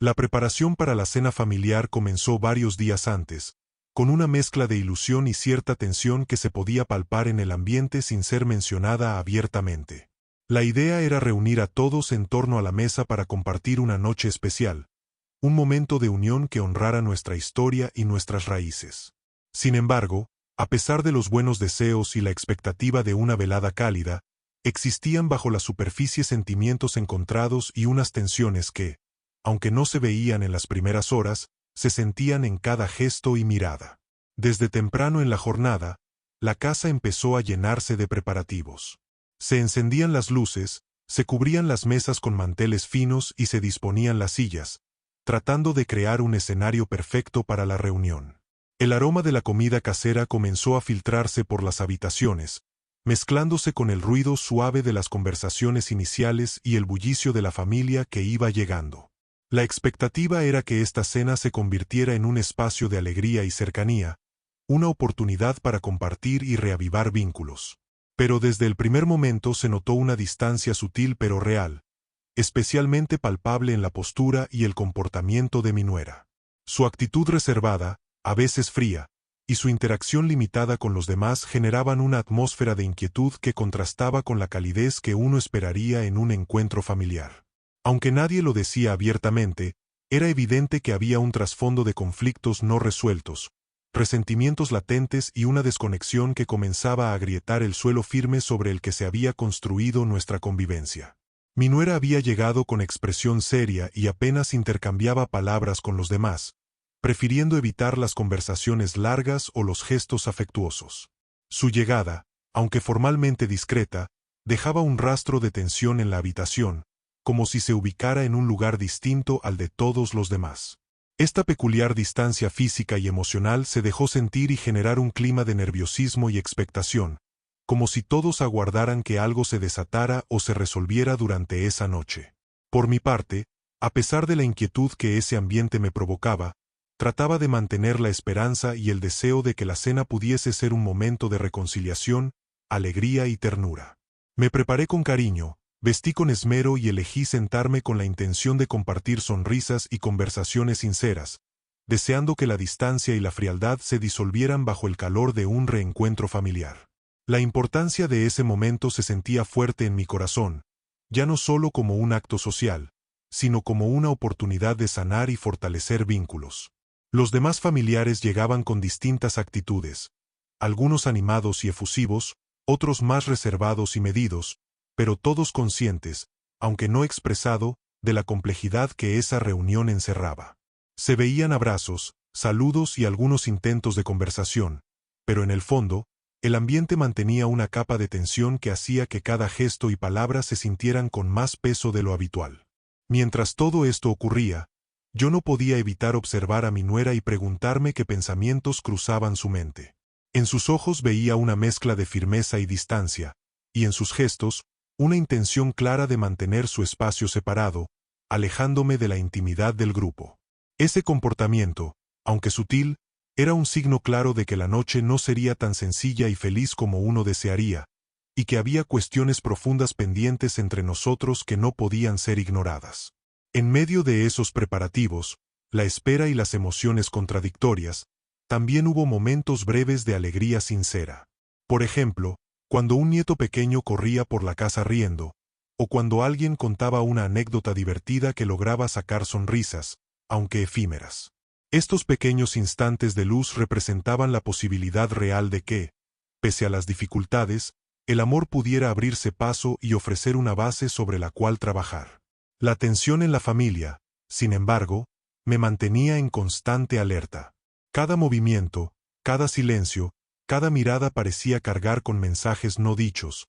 La preparación para la cena familiar comenzó varios días antes, con una mezcla de ilusión y cierta tensión que se podía palpar en el ambiente sin ser mencionada abiertamente. La idea era reunir a todos en torno a la mesa para compartir una noche especial, un momento de unión que honrara nuestra historia y nuestras raíces. Sin embargo, a pesar de los buenos deseos y la expectativa de una velada cálida, existían bajo la superficie sentimientos encontrados y unas tensiones que, aunque no se veían en las primeras horas, se sentían en cada gesto y mirada. Desde temprano en la jornada, la casa empezó a llenarse de preparativos. Se encendían las luces, se cubrían las mesas con manteles finos y se disponían las sillas, tratando de crear un escenario perfecto para la reunión. El aroma de la comida casera comenzó a filtrarse por las habitaciones, mezclándose con el ruido suave de las conversaciones iniciales y el bullicio de la familia que iba llegando. La expectativa era que esta cena se convirtiera en un espacio de alegría y cercanía, una oportunidad para compartir y reavivar vínculos. Pero desde el primer momento se notó una distancia sutil pero real, especialmente palpable en la postura y el comportamiento de mi nuera. Su actitud reservada, a veces fría, y su interacción limitada con los demás generaban una atmósfera de inquietud que contrastaba con la calidez que uno esperaría en un encuentro familiar. Aunque nadie lo decía abiertamente, era evidente que había un trasfondo de conflictos no resueltos, resentimientos latentes y una desconexión que comenzaba a agrietar el suelo firme sobre el que se había construido nuestra convivencia. Mi nuera había llegado con expresión seria y apenas intercambiaba palabras con los demás, prefiriendo evitar las conversaciones largas o los gestos afectuosos. Su llegada, aunque formalmente discreta, dejaba un rastro de tensión en la habitación, como si se ubicara en un lugar distinto al de todos los demás. Esta peculiar distancia física y emocional se dejó sentir y generar un clima de nerviosismo y expectación, como si todos aguardaran que algo se desatara o se resolviera durante esa noche. Por mi parte, a pesar de la inquietud que ese ambiente me provocaba, trataba de mantener la esperanza y el deseo de que la cena pudiese ser un momento de reconciliación, alegría y ternura. Me preparé con cariño, vestí con esmero y elegí sentarme con la intención de compartir sonrisas y conversaciones sinceras, deseando que la distancia y la frialdad se disolvieran bajo el calor de un reencuentro familiar. La importancia de ese momento se sentía fuerte en mi corazón, ya no solo como un acto social, sino como una oportunidad de sanar y fortalecer vínculos. Los demás familiares llegaban con distintas actitudes, algunos animados y efusivos, otros más reservados y medidos, pero todos conscientes, aunque no expresado, de la complejidad que esa reunión encerraba. Se veían abrazos, saludos y algunos intentos de conversación, pero en el fondo, el ambiente mantenía una capa de tensión que hacía que cada gesto y palabra se sintieran con más peso de lo habitual. Mientras todo esto ocurría, yo no podía evitar observar a mi nuera y preguntarme qué pensamientos cruzaban su mente. En sus ojos veía una mezcla de firmeza y distancia, y en sus gestos, una intención clara de mantener su espacio separado, alejándome de la intimidad del grupo. Ese comportamiento, aunque sutil, era un signo claro de que la noche no sería tan sencilla y feliz como uno desearía, y que había cuestiones profundas pendientes entre nosotros que no podían ser ignoradas. En medio de esos preparativos, la espera y las emociones contradictorias, también hubo momentos breves de alegría sincera. Por ejemplo, cuando un nieto pequeño corría por la casa riendo, o cuando alguien contaba una anécdota divertida que lograba sacar sonrisas, aunque efímeras. Estos pequeños instantes de luz representaban la posibilidad real de que, pese a las dificultades, el amor pudiera abrirse paso y ofrecer una base sobre la cual trabajar. La tensión en la familia, sin embargo, me mantenía en constante alerta. Cada movimiento, cada silencio, cada mirada parecía cargar con mensajes no dichos,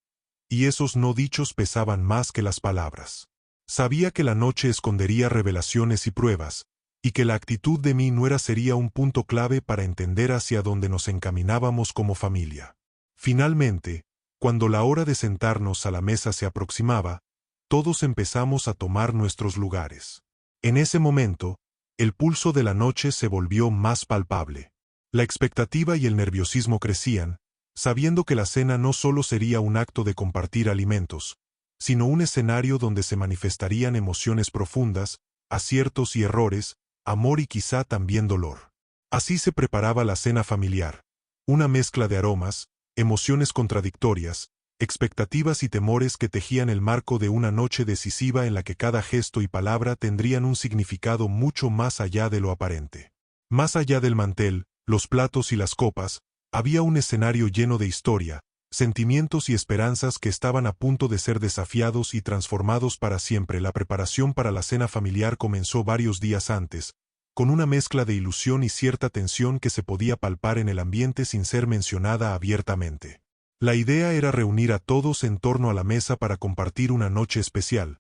y esos no dichos pesaban más que las palabras. Sabía que la noche escondería revelaciones y pruebas, y que la actitud de mi nuera sería un punto clave para entender hacia dónde nos encaminábamos como familia. Finalmente, cuando la hora de sentarnos a la mesa se aproximaba, todos empezamos a tomar nuestros lugares. En ese momento, el pulso de la noche se volvió más palpable. La expectativa y el nerviosismo crecían, sabiendo que la cena no solo sería un acto de compartir alimentos, sino un escenario donde se manifestarían emociones profundas, aciertos y errores, amor y quizá también dolor. Así se preparaba la cena familiar, una mezcla de aromas, emociones contradictorias, expectativas y temores que tejían el marco de una noche decisiva en la que cada gesto y palabra tendrían un significado mucho más allá de lo aparente. Más allá del mantel, los platos y las copas, había un escenario lleno de historia, sentimientos y esperanzas que estaban a punto de ser desafiados y transformados para siempre. La preparación para la cena familiar comenzó varios días antes, con una mezcla de ilusión y cierta tensión que se podía palpar en el ambiente sin ser mencionada abiertamente. La idea era reunir a todos en torno a la mesa para compartir una noche especial,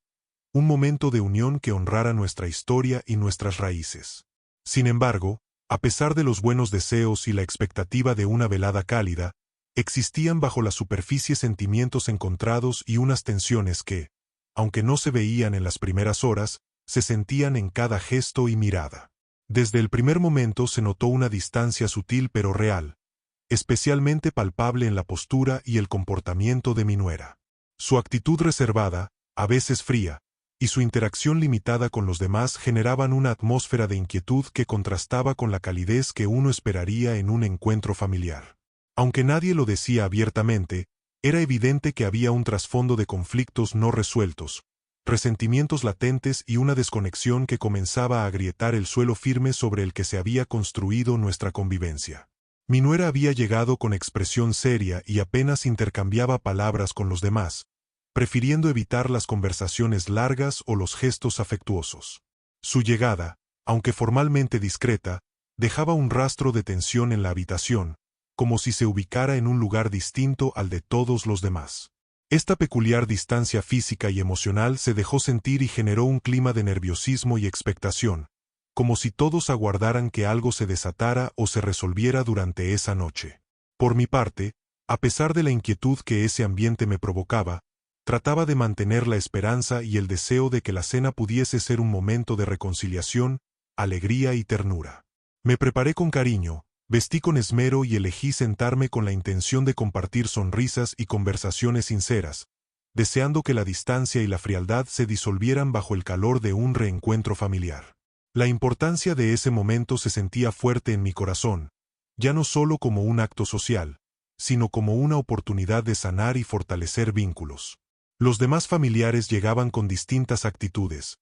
un momento de unión que honrara nuestra historia y nuestras raíces. Sin embargo, a pesar de los buenos deseos y la expectativa de una velada cálida, existían bajo la superficie sentimientos encontrados y unas tensiones que, aunque no se veían en las primeras horas, se sentían en cada gesto y mirada. Desde el primer momento se notó una distancia sutil pero real, especialmente palpable en la postura y el comportamiento de mi nuera. Su actitud reservada, a veces fría, y su interacción limitada con los demás generaban una atmósfera de inquietud que contrastaba con la calidez que uno esperaría en un encuentro familiar. Aunque nadie lo decía abiertamente, era evidente que había un trasfondo de conflictos no resueltos, resentimientos latentes y una desconexión que comenzaba a agrietar el suelo firme sobre el que se había construido nuestra convivencia. Mi nuera había llegado con expresión seria y apenas intercambiaba palabras con los demás, prefiriendo evitar las conversaciones largas o los gestos afectuosos. Su llegada, aunque formalmente discreta, dejaba un rastro de tensión en la habitación, como si se ubicara en un lugar distinto al de todos los demás. Esta peculiar distancia física y emocional se dejó sentir y generó un clima de nerviosismo y expectación, como si todos aguardaran que algo se desatara o se resolviera durante esa noche. Por mi parte, a pesar de la inquietud que ese ambiente me provocaba, trataba de mantener la esperanza y el deseo de que la cena pudiese ser un momento de reconciliación, alegría y ternura. Me preparé con cariño, vestí con esmero y elegí sentarme con la intención de compartir sonrisas y conversaciones sinceras, deseando que la distancia y la frialdad se disolvieran bajo el calor de un reencuentro familiar. La importancia de ese momento se sentía fuerte en mi corazón, ya no solo como un acto social, sino como una oportunidad de sanar y fortalecer vínculos. Los demás familiares llegaban con distintas actitudes,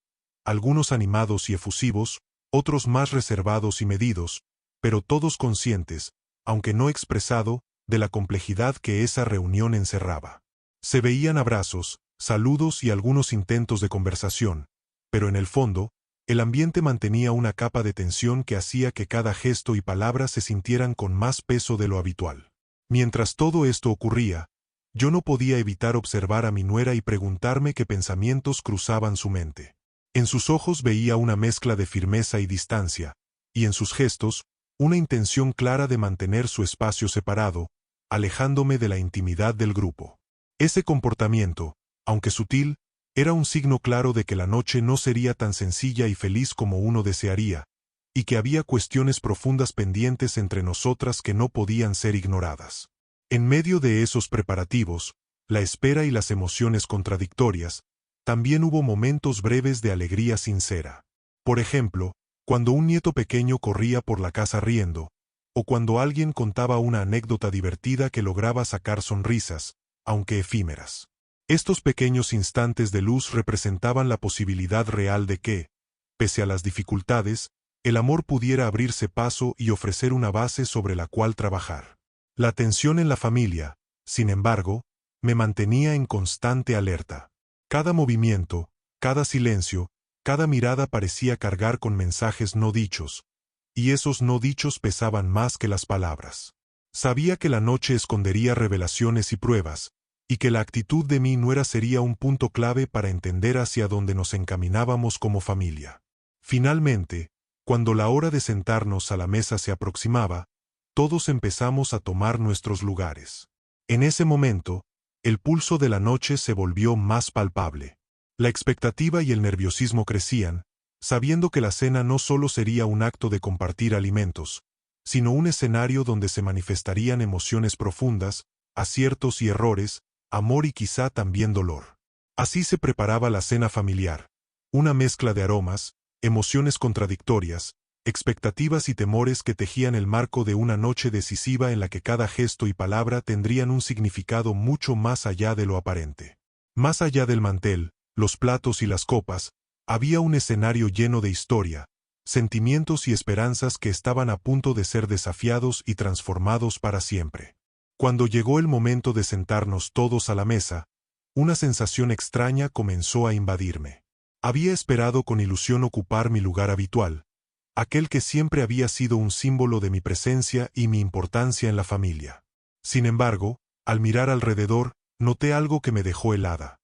algunos animados y efusivos, otros más reservados y medidos, pero todos conscientes, aunque no expresado, de la complejidad que esa reunión encerraba. Se veían abrazos, saludos y algunos intentos de conversación, pero en el fondo, el ambiente mantenía una capa de tensión que hacía que cada gesto y palabra se sintieran con más peso de lo habitual. Mientras todo esto ocurría, yo no podía evitar observar a mi nuera y preguntarme qué pensamientos cruzaban su mente. En sus ojos veía una mezcla de firmeza y distancia, y en sus gestos, una intención clara de mantener su espacio separado, alejándome de la intimidad del grupo. Ese comportamiento, aunque sutil, era un signo claro de que la noche no sería tan sencilla y feliz como uno desearía, y que había cuestiones profundas pendientes entre nosotras que no podían ser ignoradas. En medio de esos preparativos, la espera y las emociones contradictorias, también hubo momentos breves de alegría sincera. Por ejemplo, cuando un nieto pequeño corría por la casa riendo, o cuando alguien contaba una anécdota divertida que lograba sacar sonrisas, aunque efímeras. Estos pequeños instantes de luz representaban la posibilidad real de que, pese a las dificultades, el amor pudiera abrirse paso y ofrecer una base sobre la cual trabajar. La tensión en la familia, sin embargo, me mantenía en constante alerta. Cada movimiento, cada silencio, cada mirada parecía cargar con mensajes no dichos, y esos no dichos pesaban más que las palabras. Sabía que la noche escondería revelaciones y pruebas, y que la actitud de mi nuera sería un punto clave para entender hacia dónde nos encaminábamos como familia. Finalmente, cuando la hora de sentarnos a la mesa se aproximaba, todos empezamos a tomar nuestros lugares. En ese momento, el pulso de la noche se volvió más palpable. La expectativa y el nerviosismo crecían, sabiendo que la cena no solo sería un acto de compartir alimentos, sino un escenario donde se manifestarían emociones profundas, aciertos y errores, amor y quizá también dolor. Así se preparaba la cena familiar, una mezcla de aromas, emociones contradictorias, expectativas y temores que tejían el marco de una noche decisiva en la que cada gesto y palabra tendrían un significado mucho más allá de lo aparente. Más allá del mantel, los platos y las copas, había un escenario lleno de historia, sentimientos y esperanzas que estaban a punto de ser desafiados y transformados para siempre. Cuando llegó el momento de sentarnos todos a la mesa, una sensación extraña comenzó a invadirme. Había esperado con ilusión ocupar mi lugar habitual, aquel que siempre había sido un símbolo de mi presencia y mi importancia en la familia. Sin embargo, al mirar alrededor, noté algo que me dejó helada.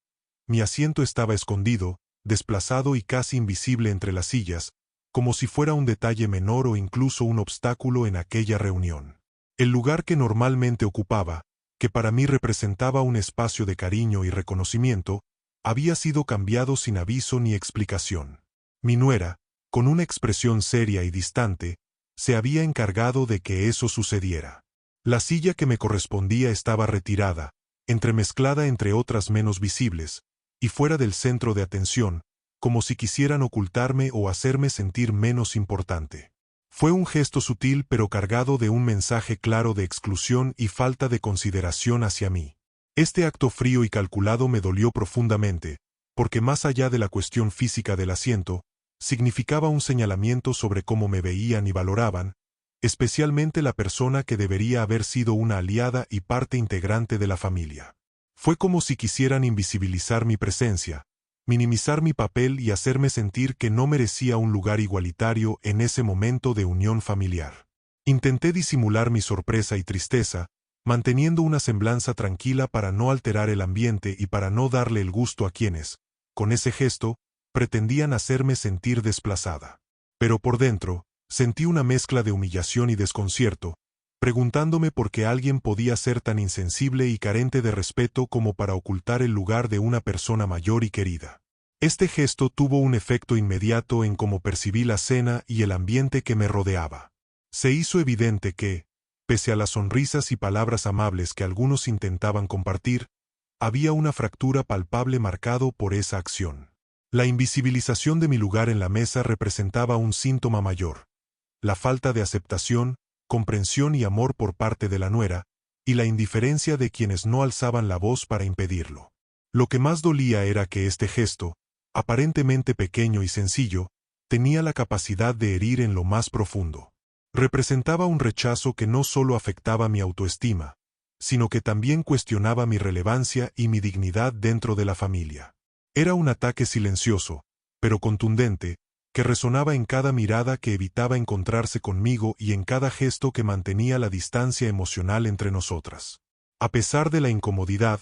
Mi asiento estaba escondido, desplazado y casi invisible entre las sillas, como si fuera un detalle menor o incluso un obstáculo en aquella reunión. El lugar que normalmente ocupaba, que para mí representaba un espacio de cariño y reconocimiento, había sido cambiado sin aviso ni explicación. Mi nuera, con una expresión seria y distante, se había encargado de que eso sucediera. La silla que me correspondía estaba retirada, entremezclada entre otras menos visibles, y fuera del centro de atención, como si quisieran ocultarme o hacerme sentir menos importante. Fue un gesto sutil pero cargado de un mensaje claro de exclusión y falta de consideración hacia mí. Este acto frío y calculado me dolió profundamente, porque más allá de la cuestión física del asiento, significaba un señalamiento sobre cómo me veían y valoraban, especialmente la persona que debería haber sido una aliada y parte integrante de la familia. Fue como si quisieran invisibilizar mi presencia, minimizar mi papel y hacerme sentir que no merecía un lugar igualitario en ese momento de unión familiar. Intenté disimular mi sorpresa y tristeza, manteniendo una semblanza tranquila para no alterar el ambiente y para no darle el gusto a quienes, con ese gesto, pretendían hacerme sentir desplazada. Pero por dentro, sentí una mezcla de humillación y desconcierto, preguntándome por qué alguien podía ser tan insensible y carente de respeto como para ocultar el lugar de una persona mayor y querida. Este gesto tuvo un efecto inmediato en cómo percibí la cena y el ambiente que me rodeaba. Se hizo evidente que, pese a las sonrisas y palabras amables que algunos intentaban compartir, había una fractura palpable marcado por esa acción. La invisibilización de mi lugar en la mesa representaba un síntoma mayor: la falta de aceptación, comprensión y amor por parte de la nuera, y la indiferencia de quienes no alzaban la voz para impedirlo. Lo que más dolía era que este gesto, aparentemente pequeño y sencillo, tenía la capacidad de herir en lo más profundo. Representaba un rechazo que no solo afectaba mi autoestima, sino que también cuestionaba mi relevancia y mi dignidad dentro de la familia. Era un ataque silencioso, pero contundente, que resonaba en cada mirada que evitaba encontrarse conmigo y en cada gesto que mantenía la distancia emocional entre nosotras. A pesar de la incomodidad,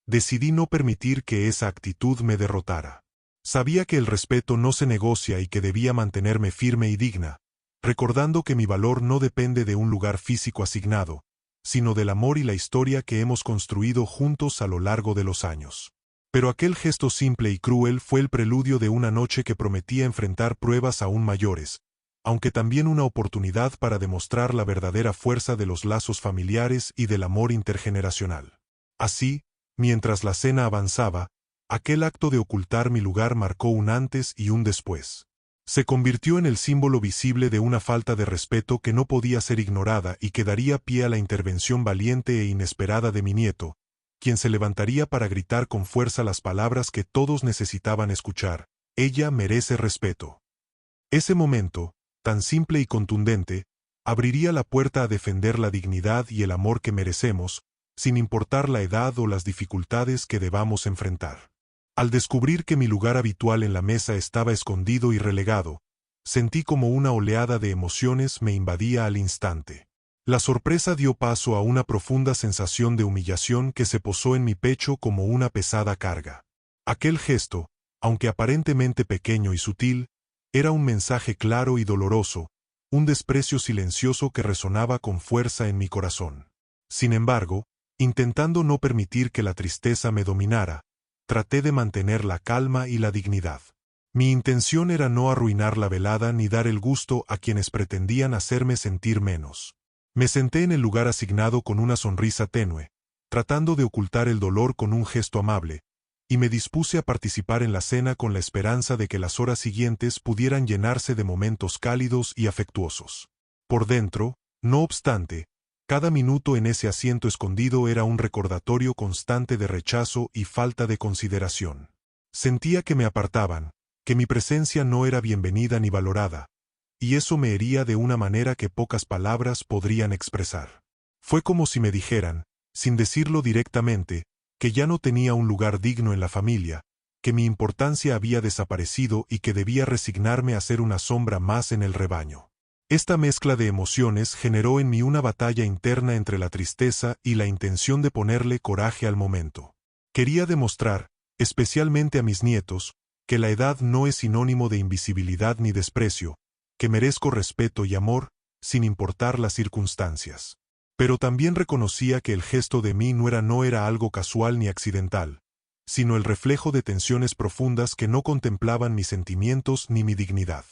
decidí no permitir que esa actitud me derrotara. Sabía que el respeto no se negocia y que debía mantenerme firme y digna, recordando que mi valor no depende de un lugar físico asignado, sino del amor y la historia que hemos construido juntos a lo largo de los años. Pero aquel gesto simple y cruel fue el preludio de una noche que prometía enfrentar pruebas aún mayores, aunque también una oportunidad para demostrar la verdadera fuerza de los lazos familiares y del amor intergeneracional. Así, mientras la cena avanzaba, aquel acto de ocultar mi lugar marcó un antes y un después. Se convirtió en el símbolo visible de una falta de respeto que no podía ser ignorada y que daría pie a la intervención valiente e inesperada de mi nieto, quien se levantaría para gritar con fuerza las palabras que todos necesitaban escuchar: ella merece respeto. Ese momento, tan simple y contundente, abriría la puerta a defender la dignidad y el amor que merecemos, sin importar la edad o las dificultades que debamos enfrentar. Al descubrir que mi lugar habitual en la mesa estaba escondido y relegado, sentí como una oleada de emociones me invadía al instante. La sorpresa dio paso a una profunda sensación de humillación que se posó en mi pecho como una pesada carga. Aquel gesto, aunque aparentemente pequeño y sutil, era un mensaje claro y doloroso, un desprecio silencioso que resonaba con fuerza en mi corazón. Sin embargo, intentando no permitir que la tristeza me dominara, traté de mantener la calma y la dignidad. Mi intención era no arruinar la velada ni dar el gusto a quienes pretendían hacerme sentir menos. Me senté en el lugar asignado con una sonrisa tenue, tratando de ocultar el dolor con un gesto amable, y me dispuse a participar en la cena con la esperanza de que las horas siguientes pudieran llenarse de momentos cálidos y afectuosos. Por dentro, no obstante, cada minuto en ese asiento escondido era un recordatorio constante de rechazo y falta de consideración. Sentía que me apartaban, que mi presencia no era bienvenida ni valorada, y eso me hería de una manera que pocas palabras podrían expresar. Fue como si me dijeran, sin decirlo directamente, que ya no tenía un lugar digno en la familia, que mi importancia había desaparecido y que debía resignarme a ser una sombra más en el rebaño. Esta mezcla de emociones generó en mí una batalla interna entre la tristeza y la intención de ponerle coraje al momento. Quería demostrar, especialmente a mis nietos, que la edad no es sinónimo de invisibilidad ni desprecio, que merezco respeto y amor, sin importar las circunstancias. Pero también reconocía que el gesto de mí no era algo casual ni accidental, sino el reflejo de tensiones profundas que no contemplaban mis sentimientos ni mi dignidad.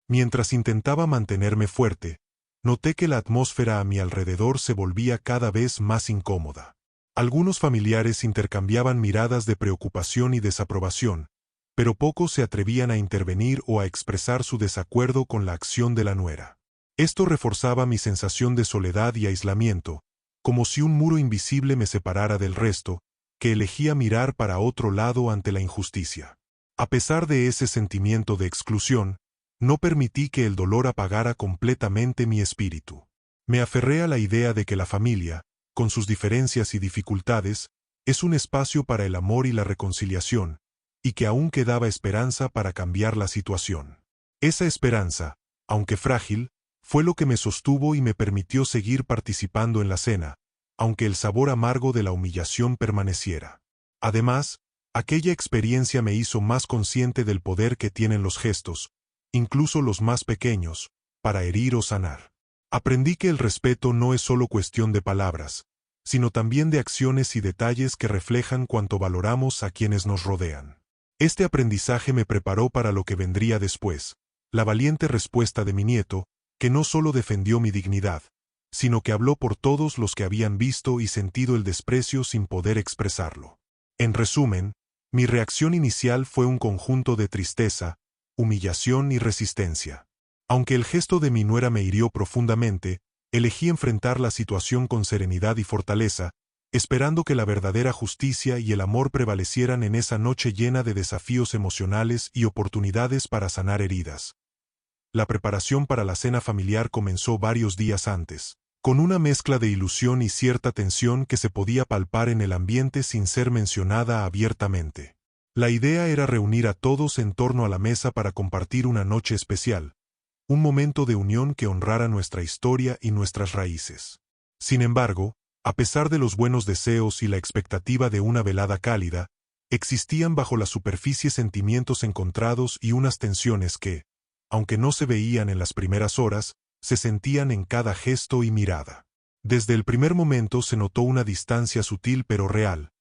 Mientras intentaba mantenerme fuerte, noté que la atmósfera a mi alrededor se volvía cada vez más incómoda. Algunos familiares intercambiaban miradas de preocupación y desaprobación, pero pocos se atrevían a intervenir o a expresar su desacuerdo con la acción de la nuera. Esto reforzaba mi sensación de soledad y aislamiento, como si un muro invisible me separara del resto, que elegía mirar para otro lado ante la injusticia. A pesar de ese sentimiento de exclusión, no permití que el dolor apagara completamente mi espíritu. Me aferré a la idea de que la familia, con sus diferencias y dificultades, es un espacio para el amor y la reconciliación, y que aún quedaba esperanza para cambiar la situación. Esa esperanza, aunque frágil, fue lo que me sostuvo y me permitió seguir participando en la cena, aunque el sabor amargo de la humillación permaneciera. Además, aquella experiencia me hizo más consciente del poder que tienen los gestos, incluso los más pequeños, para herir o sanar. Aprendí que el respeto no es solo cuestión de palabras, sino también de acciones y detalles que reflejan cuánto valoramos a quienes nos rodean. Este aprendizaje me preparó para lo que vendría después, la valiente respuesta de mi nieto, que no solo defendió mi dignidad, sino que habló por todos los que habían visto y sentido el desprecio sin poder expresarlo. En resumen, mi reacción inicial fue un conjunto de tristeza, humillación y resistencia. Aunque el gesto de mi nuera me hirió profundamente, elegí enfrentar la situación con serenidad y fortaleza, esperando que la verdadera justicia y el amor prevalecieran en esa noche llena de desafíos emocionales y oportunidades para sanar heridas. La preparación para la cena familiar comenzó varios días antes, con una mezcla de ilusión y cierta tensión que se podía palpar en el ambiente sin ser mencionada abiertamente. La idea era reunir a todos en torno a la mesa para compartir una noche especial, un momento de unión que honrara nuestra historia y nuestras raíces. Sin embargo, a pesar de los buenos deseos y la expectativa de una velada cálida, existían bajo la superficie sentimientos encontrados y unas tensiones que, aunque no se veían en las primeras horas, se sentían en cada gesto y mirada. Desde el primer momento se notó una distancia sutil pero real,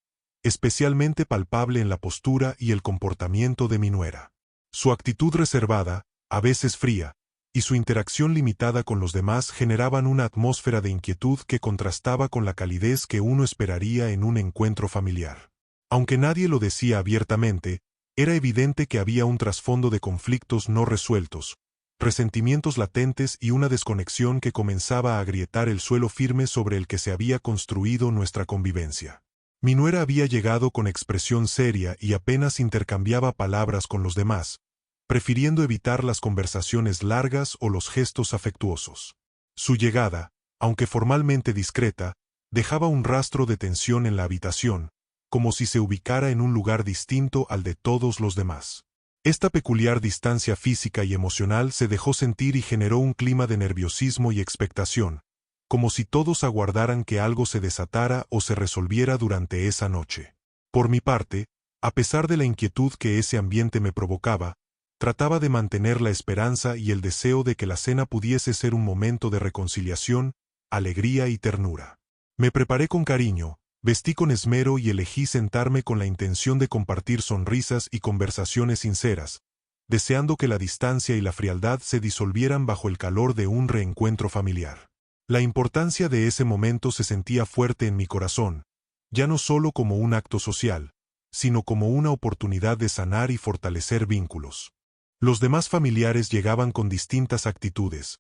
especialmente palpable en la postura y el comportamiento de mi nuera. Su actitud reservada, a veces fría, y su interacción limitada con los demás generaban una atmósfera de inquietud que contrastaba con la calidez que uno esperaría en un encuentro familiar. Aunque nadie lo decía abiertamente, era evidente que había un trasfondo de conflictos no resueltos, resentimientos latentes y una desconexión que comenzaba a agrietar el suelo firme sobre el que se había construido nuestra convivencia. Mi nuera había llegado con expresión seria y apenas intercambiaba palabras con los demás, prefiriendo evitar las conversaciones largas o los gestos afectuosos. Su llegada, aunque formalmente discreta, dejaba un rastro de tensión en la habitación, como si se ubicara en un lugar distinto al de todos los demás. Esta peculiar distancia física y emocional se dejó sentir y generó un clima de nerviosismo y expectación, como si todos aguardaran que algo se desatara o se resolviera durante esa noche. Por mi parte, a pesar de la inquietud que ese ambiente me provocaba, trataba de mantener la esperanza y el deseo de que la cena pudiese ser un momento de reconciliación, alegría y ternura. Me preparé con cariño, vestí con esmero y elegí sentarme con la intención de compartir sonrisas y conversaciones sinceras, deseando que la distancia y la frialdad se disolvieran bajo el calor de un reencuentro familiar. La importancia de ese momento se sentía fuerte en mi corazón, ya no solo como un acto social, sino como una oportunidad de sanar y fortalecer vínculos. Los demás familiares llegaban con distintas actitudes,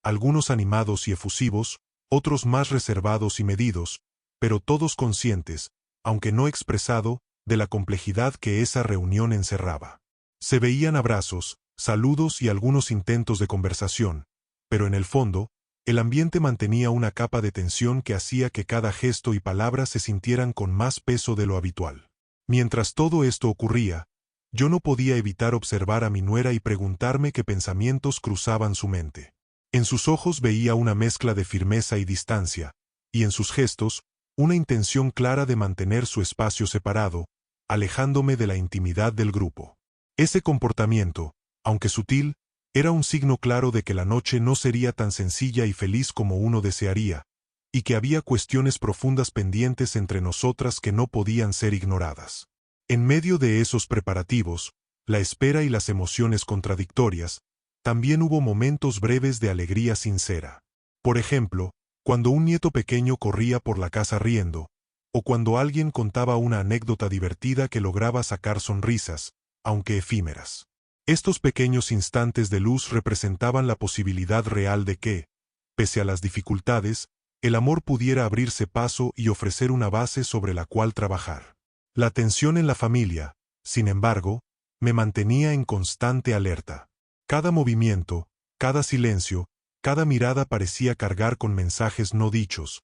algunos animados y efusivos, otros más reservados y medidos, pero todos conscientes, aunque no expresado, de la complejidad que esa reunión encerraba. Se veían abrazos, saludos y algunos intentos de conversación, pero en el fondo, el ambiente mantenía una capa de tensión que hacía que cada gesto y palabra se sintieran con más peso de lo habitual. Mientras todo esto ocurría, yo no podía evitar observar a mi nuera y preguntarme qué pensamientos cruzaban su mente. En sus ojos veía una mezcla de firmeza y distancia, y en sus gestos, una intención clara de mantener su espacio separado, alejándome de la intimidad del grupo. Ese comportamiento, aunque sutil, era un signo claro de que la noche no sería tan sencilla y feliz como uno desearía, y que había cuestiones profundas pendientes entre nosotras que no podían ser ignoradas. En medio de esos preparativos, la espera y las emociones contradictorias, también hubo momentos breves de alegría sincera. Por ejemplo, cuando un nieto pequeño corría por la casa riendo, o cuando alguien contaba una anécdota divertida que lograba sacar sonrisas, aunque efímeras. Estos pequeños instantes de luz representaban la posibilidad real de que, pese a las dificultades, el amor pudiera abrirse paso y ofrecer una base sobre la cual trabajar. La tensión en la familia, sin embargo, me mantenía en constante alerta. Cada movimiento, cada silencio, cada mirada parecía cargar con mensajes no dichos,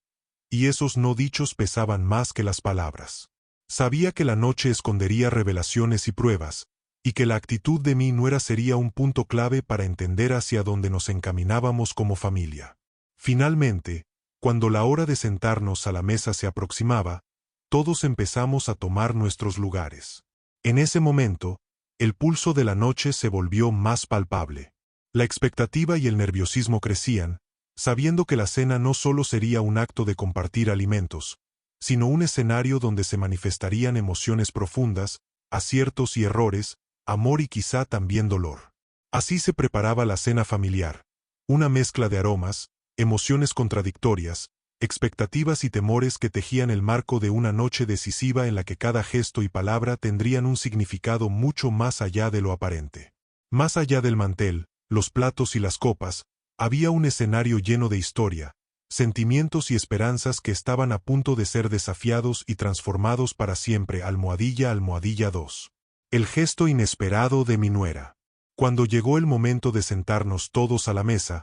y esos no dichos pesaban más que las palabras. Sabía que la noche escondería revelaciones y pruebas, y que la actitud de mi nuera sería un punto clave para entender hacia dónde nos encaminábamos como familia. Finalmente, cuando la hora de sentarnos a la mesa se aproximaba, todos empezamos a tomar nuestros lugares. En ese momento, el pulso de la noche se volvió más palpable. La expectativa y el nerviosismo crecían, sabiendo que la cena no solo sería un acto de compartir alimentos, sino un escenario donde se manifestarían emociones profundas, aciertos y errores, amor y quizá también dolor. Así se preparaba la cena familiar, una mezcla de aromas, emociones contradictorias, expectativas y temores que tejían el marco de una noche decisiva en la que cada gesto y palabra tendrían un significado mucho más allá de lo aparente. Más allá del mantel, los platos y las copas, había un escenario lleno de historia, sentimientos y esperanzas que estaban a punto de ser desafiados y transformados para siempre. Almohadilla 2. El gesto inesperado de mi nuera. Cuando llegó el momento de sentarnos todos a la mesa,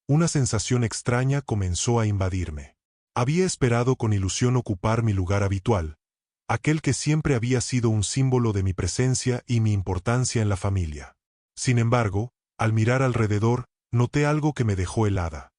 una sensación extraña comenzó a invadirme. Había esperado con ilusión ocupar mi lugar habitual, aquel que siempre había sido un símbolo de mi presencia y mi importancia en la familia. Sin embargo, al mirar alrededor, noté algo que me dejó helada.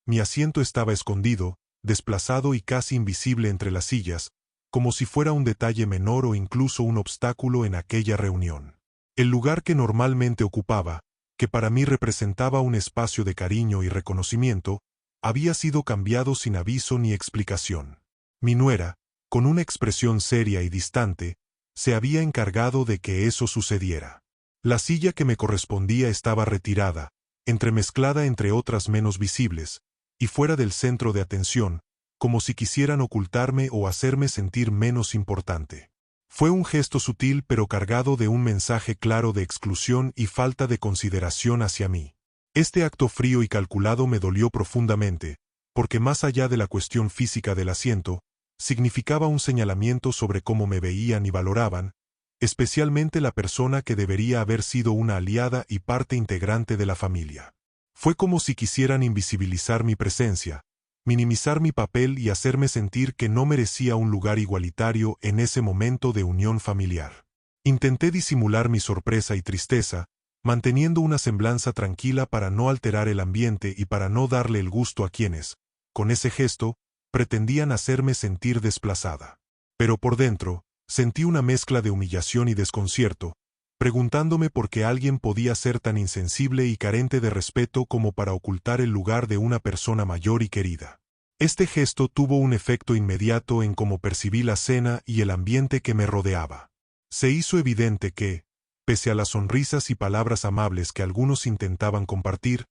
Mi asiento estaba escondido, desplazado y casi invisible entre las sillas, como si fuera un detalle menor o incluso un obstáculo en aquella reunión. El lugar que normalmente ocupaba, que para mí representaba un espacio de cariño y reconocimiento, había sido cambiado sin aviso ni explicación. Mi nuera, con una expresión seria y distante, se había encargado de que eso sucediera. La silla que me correspondía estaba retirada, entremezclada entre otras menos visibles, y fuera del centro de atención, como si quisieran ocultarme o hacerme sentir menos importante. Fue un gesto sutil pero cargado de un mensaje claro de exclusión y falta de consideración hacia mí. Este acto frío y calculado me dolió profundamente, porque más allá de la cuestión física del asiento, significaba un señalamiento sobre cómo me veían y valoraban, especialmente la persona que debería haber sido una aliada y parte integrante de la familia. Fue como si quisieran invisibilizar mi presencia, minimizar mi papel y hacerme sentir que no merecía un lugar igualitario en ese momento de unión familiar. Intenté disimular mi sorpresa y tristeza, manteniendo una semblanza tranquila para no alterar el ambiente y para no darle el gusto a quienes, con ese gesto, pretendían hacerme sentir desplazada. Pero por dentro, sentí una mezcla de humillación y desconcierto, preguntándome por qué alguien podía ser tan insensible y carente de respeto como para ocultar el lugar de una persona mayor y querida. Este gesto tuvo un efecto inmediato en cómo percibí la cena y el ambiente que me rodeaba. Se hizo evidente que, pese a las sonrisas y palabras amables que algunos intentaban compartir,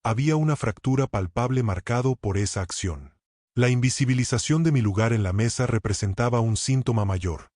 había una fractura palpable marcado por esa acción. La invisibilización de mi lugar en la mesa representaba un síntoma mayor,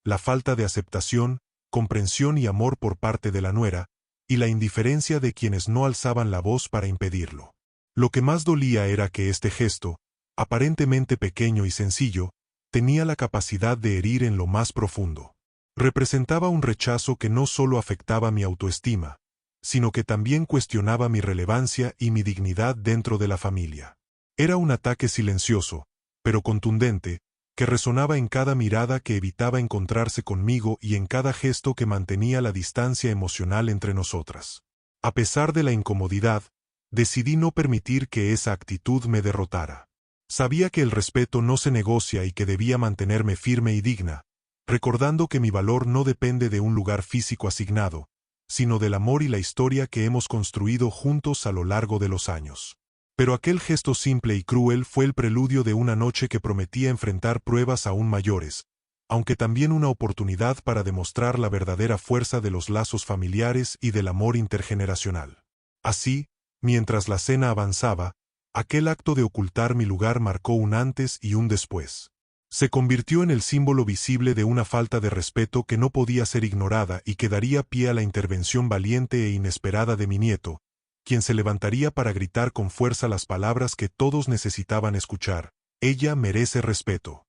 la falta de aceptación, comprensión y amor por parte de la nuera, y la indiferencia de quienes no alzaban la voz para impedirlo. Lo que más dolía era que este gesto, aparentemente pequeño y sencillo, tenía la capacidad de herir en lo más profundo. Representaba un rechazo que no solo afectaba mi autoestima, sino que también cuestionaba mi relevancia y mi dignidad dentro de la familia. Era un ataque silencioso, pero contundente, que resonaba en cada mirada que evitaba encontrarse conmigo y en cada gesto que mantenía la distancia emocional entre nosotras. A pesar de la incomodidad, decidí no permitir que esa actitud me derrotara. Sabía que el respeto no se negocia y que debía mantenerme firme y digna, recordando que mi valor no depende de un lugar físico asignado, sino del amor y la historia que hemos construido juntos a lo largo de los años. Pero aquel gesto simple y cruel fue el preludio de una noche que prometía enfrentar pruebas aún mayores, aunque también una oportunidad para demostrar la verdadera fuerza de los lazos familiares y del amor intergeneracional. Así, mientras la cena avanzaba, aquel acto de ocultar mi lugar marcó un antes y un después. Se convirtió en el símbolo visible de una falta de respeto que no podía ser ignorada y que daría pie a la intervención valiente e inesperada de mi nieto, quien se levantaría para gritar con fuerza las palabras que todos necesitaban escuchar: ella merece respeto.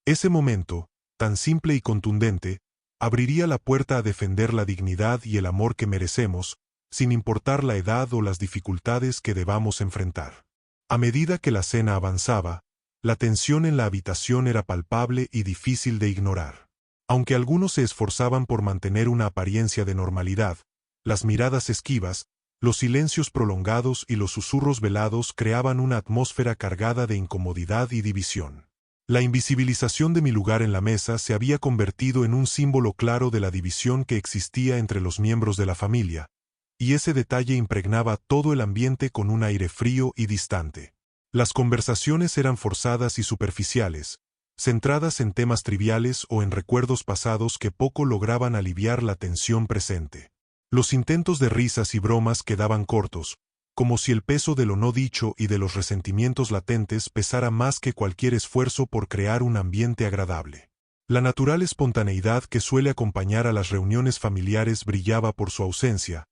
Ese momento, tan simple y contundente, abriría la puerta a defender la dignidad y el amor que merecemos, sin importar la edad o las dificultades que debamos enfrentar. A medida que la cena avanzaba, la tensión en la habitación era palpable y difícil de ignorar. Aunque algunos se esforzaban por mantener una apariencia de normalidad, las miradas esquivas, los silencios prolongados y los susurros velados creaban una atmósfera cargada de incomodidad y división. La invisibilización de mi lugar en la mesa se había convertido en un símbolo claro de la división que existía entre los miembros de la familia, y ese detalle impregnaba todo el ambiente con un aire frío y distante. Las conversaciones eran forzadas y superficiales, centradas en temas triviales o en recuerdos pasados que poco lograban aliviar la tensión presente. Los intentos de risas y bromas quedaban cortos, como si el peso de lo no dicho y de los resentimientos latentes pesara más que cualquier esfuerzo por crear un ambiente agradable. La natural espontaneidad que suele acompañar a las reuniones familiares brillaba por su ausencia,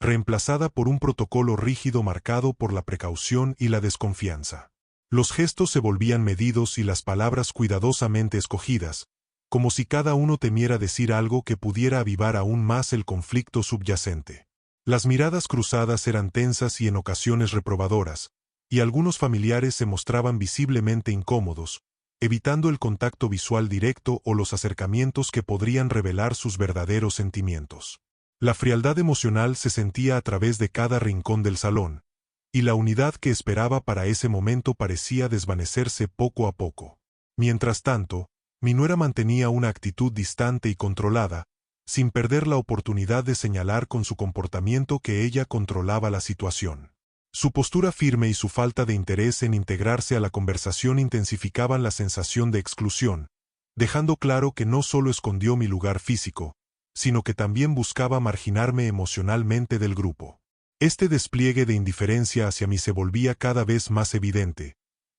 reemplazada por un protocolo rígido marcado por la precaución y la desconfianza. Los gestos se volvían medidos y las palabras cuidadosamente escogidas, como si cada uno temiera decir algo que pudiera avivar aún más el conflicto subyacente. Las miradas cruzadas eran tensas y en ocasiones reprobadoras, y algunos familiares se mostraban visiblemente incómodos, evitando el contacto visual directo o los acercamientos que podrían revelar sus verdaderos sentimientos. La frialdad emocional se sentía a través de cada rincón del salón, y la unidad que esperaba para ese momento parecía desvanecerse poco a poco. Mientras tanto, mi nuera mantenía una actitud distante y controlada, sin perder la oportunidad de señalar con su comportamiento que ella controlaba la situación. Su postura firme y su falta de interés en integrarse a la conversación intensificaban la sensación de exclusión, dejando claro que no solo escondió mi lugar físico, sino que también buscaba marginarme emocionalmente del grupo. Este despliegue de indiferencia hacia mí se volvía cada vez más evidente,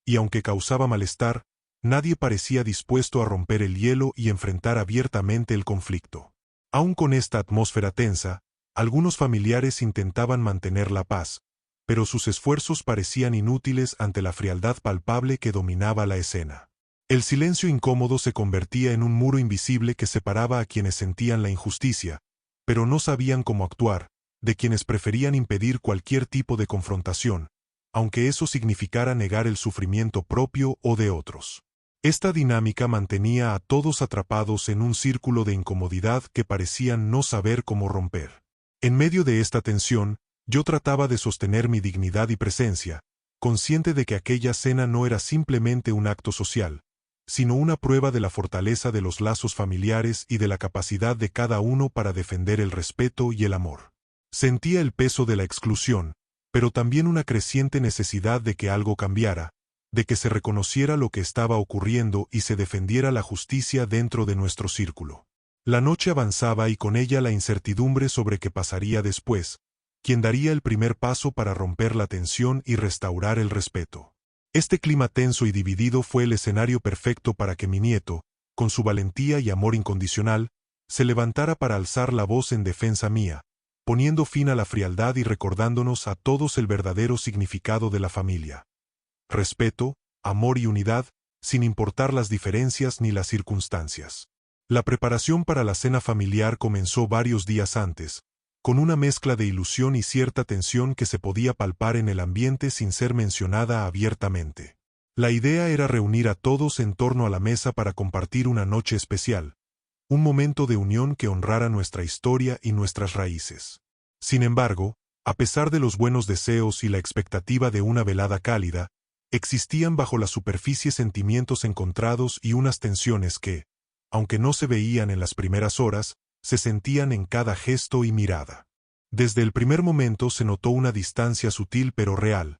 y aunque causaba malestar, nadie parecía dispuesto a romper el hielo y enfrentar abiertamente el conflicto. Aun con esta atmósfera tensa, algunos familiares intentaban mantener la paz, pero sus esfuerzos parecían inútiles ante la frialdad palpable que dominaba la escena. El silencio incómodo se convertía en un muro invisible que separaba a quienes sentían la injusticia, pero no sabían cómo actuar, de quienes preferían impedir cualquier tipo de confrontación, aunque eso significara negar el sufrimiento propio o de otros. Esta dinámica mantenía a todos atrapados en un círculo de incomodidad que parecían no saber cómo romper. En medio de esta tensión, yo trataba de sostener mi dignidad y presencia, consciente de que aquella cena no era simplemente un acto social, sino una prueba de la fortaleza de los lazos familiares y de la capacidad de cada uno para defender el respeto y el amor. Sentía el peso de la exclusión, pero también una creciente necesidad de que algo cambiara, de que se reconociera lo que estaba ocurriendo y se defendiera la justicia dentro de nuestro círculo. La noche avanzaba y con ella la incertidumbre sobre qué pasaría después, quien daría el primer paso para romper la tensión y restaurar el respeto. Este clima tenso y dividido fue el escenario perfecto para que mi nieto, con su valentía y amor incondicional, se levantara para alzar la voz en defensa mía, poniendo fin a la frialdad y recordándonos a todos el verdadero significado de la familia. Respeto, amor y unidad, sin importar las diferencias ni las circunstancias. La preparación para la cena familiar comenzó varios días antes, con una mezcla de ilusión y cierta tensión que se podía palpar en el ambiente sin ser mencionada abiertamente. La idea era reunir a todos en torno a la mesa para compartir una noche especial, un momento de unión que honrara nuestra historia y nuestras raíces. Sin embargo, a pesar de los buenos deseos y la expectativa de una velada cálida, existían bajo la superficie sentimientos encontrados y unas tensiones que, aunque no se veían en las primeras horas, se sentían en cada gesto y mirada. Desde el primer momento se notó una distancia sutil pero real,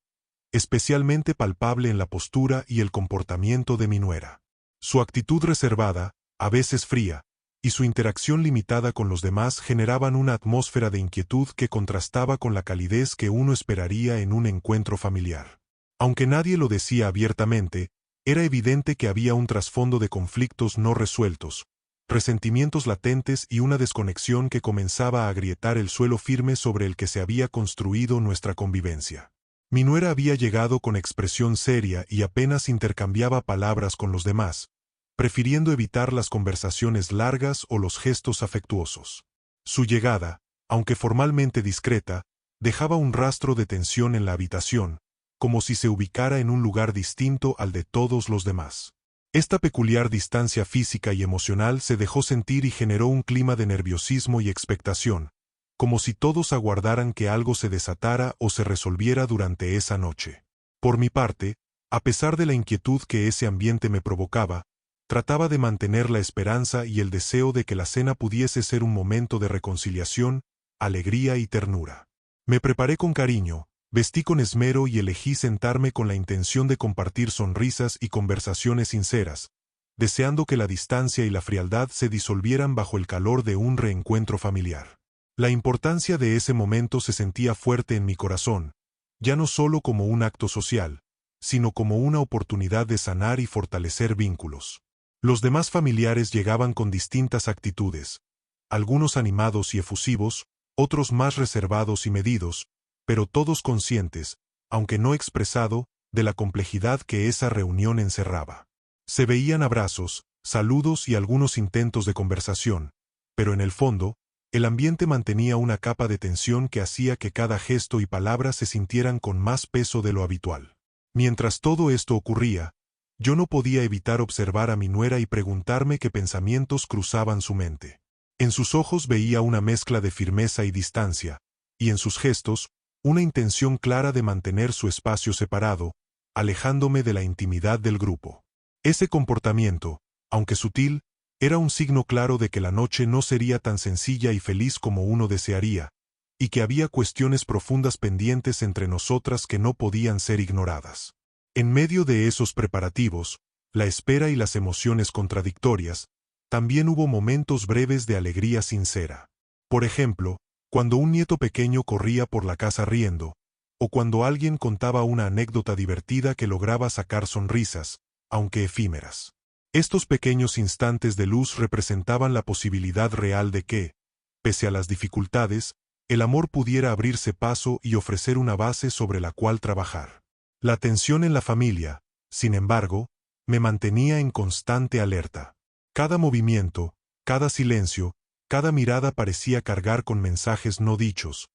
especialmente palpable en la postura y el comportamiento de mi nuera. Su actitud reservada, a veces fría, y su interacción limitada con los demás generaban una atmósfera de inquietud que contrastaba con la calidez que uno esperaría en un encuentro familiar. Aunque nadie lo decía abiertamente, era evidente que había un trasfondo de conflictos no resueltos, resentimientos latentes y una desconexión que comenzaba a agrietar el suelo firme sobre el que se había construido nuestra convivencia. Mi nuera había llegado con expresión seria y apenas intercambiaba palabras con los demás, prefiriendo evitar las conversaciones largas o los gestos afectuosos. Su llegada, aunque formalmente discreta, dejaba un rastro de tensión en la habitación, como si se ubicara en un lugar distinto al de todos los demás. Esta peculiar distancia física y emocional se dejó sentir y generó un clima de nerviosismo y expectación, como si todos aguardaran que algo se desatara o se resolviera durante esa noche. Por mi parte, a pesar de la inquietud que ese ambiente me provocaba, trataba de mantener la esperanza y el deseo de que la cena pudiese ser un momento de reconciliación, alegría y ternura. Me preparé con cariño, vestí con esmero y elegí sentarme con la intención de compartir sonrisas y conversaciones sinceras, deseando que la distancia y la frialdad se disolvieran bajo el calor de un reencuentro familiar. La importancia de ese momento se sentía fuerte en mi corazón, ya no solo como un acto social, sino como una oportunidad de sanar y fortalecer vínculos. Los demás familiares llegaban con distintas actitudes, algunos animados y efusivos, otros más reservados y medidos, pero todos conscientes, aunque no expresado, de la complejidad que esa reunión encerraba. Se veían abrazos, saludos y algunos intentos de conversación, pero en el fondo, el ambiente mantenía una capa de tensión que hacía que cada gesto y palabra se sintieran con más peso de lo habitual. Mientras todo esto ocurría, yo no podía evitar observar a mi nuera y preguntarme qué pensamientos cruzaban su mente. En sus ojos veía una mezcla de firmeza y distancia, y en sus gestos, una intención clara de mantener su espacio separado, alejándome de la intimidad del grupo. Ese comportamiento, aunque sutil, era un signo claro de que la noche no sería tan sencilla y feliz como uno desearía, y que había cuestiones profundas pendientes entre nosotras que no podían ser ignoradas. En medio de esos preparativos, la espera y las emociones contradictorias, también hubo momentos breves de alegría sincera. Por ejemplo, cuando un nieto pequeño corría por la casa riendo, o cuando alguien contaba una anécdota divertida que lograba sacar sonrisas, aunque efímeras. Estos pequeños instantes de luz representaban la posibilidad real de que, pese a las dificultades, el amor pudiera abrirse paso y ofrecer una base sobre la cual trabajar. La tensión en la familia, sin embargo, me mantenía en constante alerta. Cada movimiento, cada silencio, cada mirada parecía cargar con mensajes no dichos,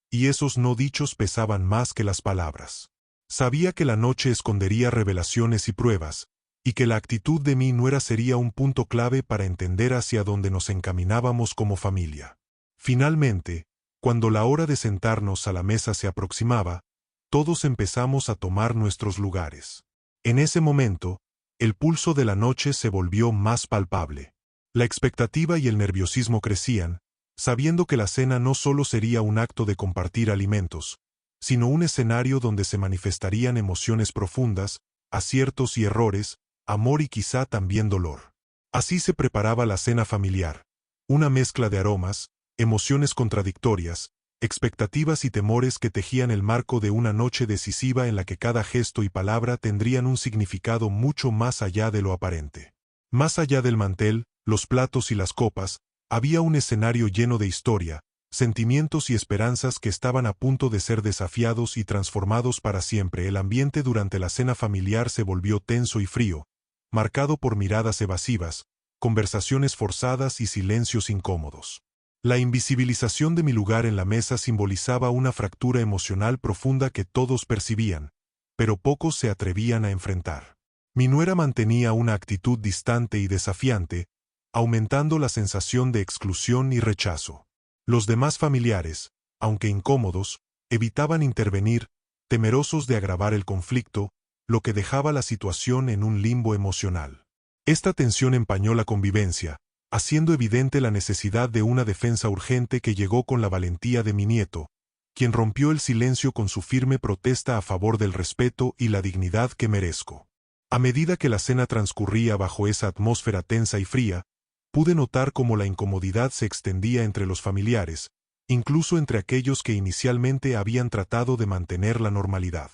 y esos no dichos pesaban más que las palabras. Sabía que la noche escondería revelaciones y pruebas, y que la actitud de mi nuera sería un punto clave para entender hacia dónde nos encaminábamos como familia. Finalmente, cuando la hora de sentarnos a la mesa se aproximaba, todos empezamos a tomar nuestros lugares. En ese momento, el pulso de la noche se volvió más palpable. La expectativa y el nerviosismo crecían, sabiendo que la cena no solo sería un acto de compartir alimentos, sino un escenario donde se manifestarían emociones profundas, aciertos y errores, amor y quizá también dolor. Así se preparaba la cena familiar, una mezcla de aromas, emociones contradictorias, expectativas y temores que tejían el marco de una noche decisiva en la que cada gesto y palabra tendrían un significado mucho más allá de lo aparente. Más allá del mantel, los platos y las copas, había un escenario lleno de historia, sentimientos y esperanzas que estaban a punto de ser desafiados y transformados para siempre. El ambiente durante la cena familiar se volvió tenso y frío, marcado por miradas evasivas, conversaciones forzadas y silencios incómodos. La invisibilización de mi lugar en la mesa simbolizaba una fractura emocional profunda que todos percibían, pero pocos se atrevían a enfrentar. Mi nuera mantenía una actitud distante y desafiante, aumentando la sensación de exclusión y rechazo. Los demás familiares, aunque incómodos, evitaban intervenir, temerosos de agravar el conflicto, lo que dejaba la situación en un limbo emocional. Esta tensión empañó la convivencia, haciendo evidente la necesidad de una defensa urgente que llegó con la valentía de mi nieto, quien rompió el silencio con su firme protesta a favor del respeto y la dignidad que merezco. A medida que la cena transcurría bajo esa atmósfera tensa y fría, pude notar cómo la incomodidad se extendía entre los familiares, incluso entre aquellos que inicialmente habían tratado de mantener la normalidad.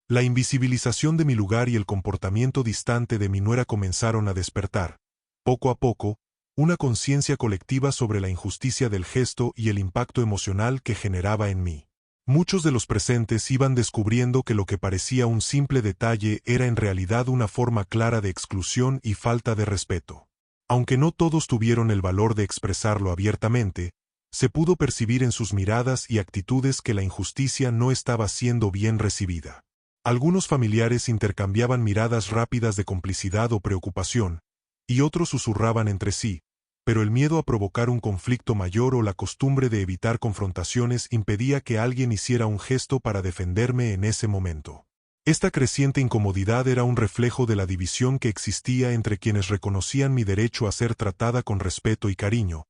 La invisibilización de mi lugar y el comportamiento distante de mi nuera comenzaron a despertar, poco a poco, una conciencia colectiva sobre la injusticia del gesto y el impacto emocional que generaba en mí. Muchos de los presentes iban descubriendo que lo que parecía un simple detalle era en realidad una forma clara de exclusión y falta de respeto. Aunque no todos tuvieron el valor de expresarlo abiertamente, se pudo percibir en sus miradas y actitudes que la injusticia no estaba siendo bien recibida. Algunos familiares intercambiaban miradas rápidas de complicidad o preocupación, y otros susurraban entre sí, pero el miedo a provocar un conflicto mayor o la costumbre de evitar confrontaciones impedía que alguien hiciera un gesto para defenderme en ese momento. Esta creciente incomodidad era un reflejo de la división que existía entre quienes reconocían mi derecho a ser tratada con respeto y cariño,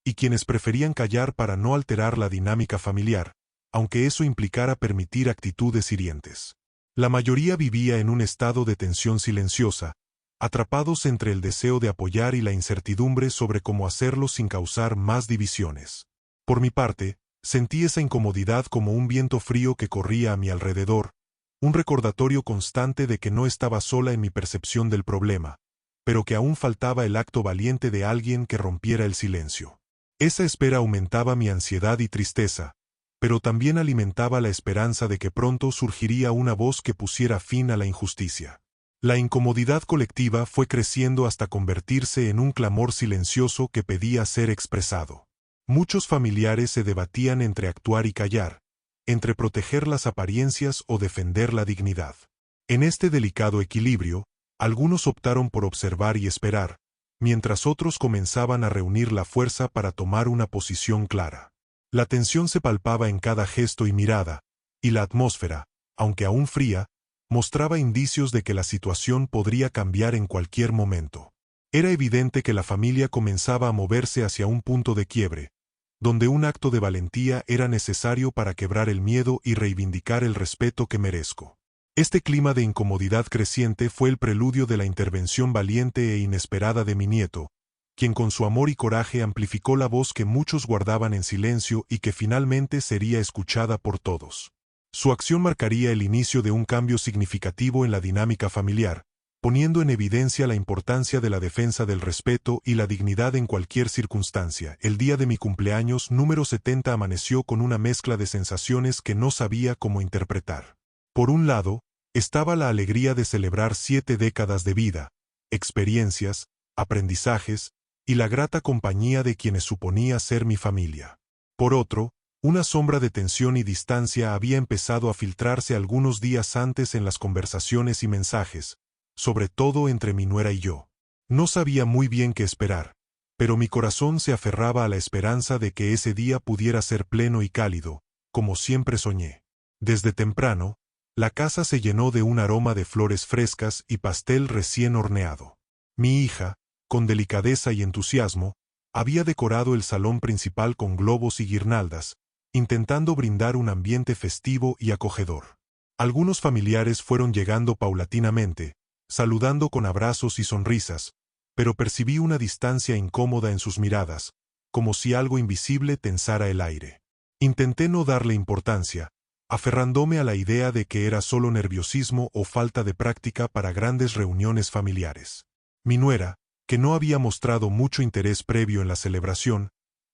y quienes preferían callar para no alterar la dinámica familiar, aunque eso implicara permitir actitudes hirientes. La mayoría vivía en un estado de tensión silenciosa, atrapados entre el deseo de apoyar y la incertidumbre sobre cómo hacerlo sin causar más divisiones. Por mi parte, sentí esa incomodidad como un viento frío que corría a mi alrededor, un recordatorio constante de que no estaba sola en mi percepción del problema, pero que aún faltaba el acto valiente de alguien que rompiera el silencio. Esa espera aumentaba mi ansiedad y tristeza, pero también alimentaba la esperanza de que pronto surgiría una voz que pusiera fin a la injusticia. La incomodidad colectiva fue creciendo hasta convertirse en un clamor silencioso que pedía ser expresado. Muchos familiares se debatían entre actuar y callar, entre proteger las apariencias o defender la dignidad. En este delicado equilibrio, algunos optaron por observar y esperar, mientras otros comenzaban a reunir la fuerza para tomar una posición clara. La tensión se palpaba en cada gesto y mirada, y la atmósfera, aunque aún fría, mostraba indicios de que la situación podría cambiar en cualquier momento. Era evidente que la familia comenzaba a moverse hacia un punto de quiebre, donde un acto de valentía era necesario para quebrar el miedo y reivindicar el respeto que merezco. Este clima de incomodidad creciente fue el preludio de la intervención valiente e inesperada de mi nieto, quien con su amor y coraje amplificó la voz que muchos guardaban en silencio y que finalmente sería escuchada por todos. Su acción marcaría el inicio de un cambio significativo en la dinámica familiar, poniendo en evidencia la importancia de la defensa del respeto y la dignidad en cualquier circunstancia. El día de mi cumpleaños número 70 amaneció con una mezcla de sensaciones que no sabía cómo interpretar. Por un lado, estaba la alegría de celebrar 7 décadas de vida, experiencias, aprendizajes, y la grata compañía de quienes suponía ser mi familia. Por otro, una sombra de tensión y distancia había empezado a filtrarse algunos días antes en las conversaciones y mensajes, sobre todo entre mi nuera y yo. No sabía muy bien qué esperar, pero mi corazón se aferraba a la esperanza de que ese día pudiera ser pleno y cálido, como siempre soñé. Desde temprano, la casa se llenó de un aroma de flores frescas y pastel recién horneado. Mi hija, con delicadeza y entusiasmo, había decorado el salón principal con globos y guirnaldas, intentando brindar un ambiente festivo y acogedor. Algunos familiares fueron llegando paulatinamente, saludando con abrazos y sonrisas, pero percibí una distancia incómoda en sus miradas, como si algo invisible tensara el aire. Intenté no darle importancia, aferrándome a la idea de que era solo nerviosismo o falta de práctica para grandes reuniones familiares. Mi nuera, que no había mostrado mucho interés previo en la celebración,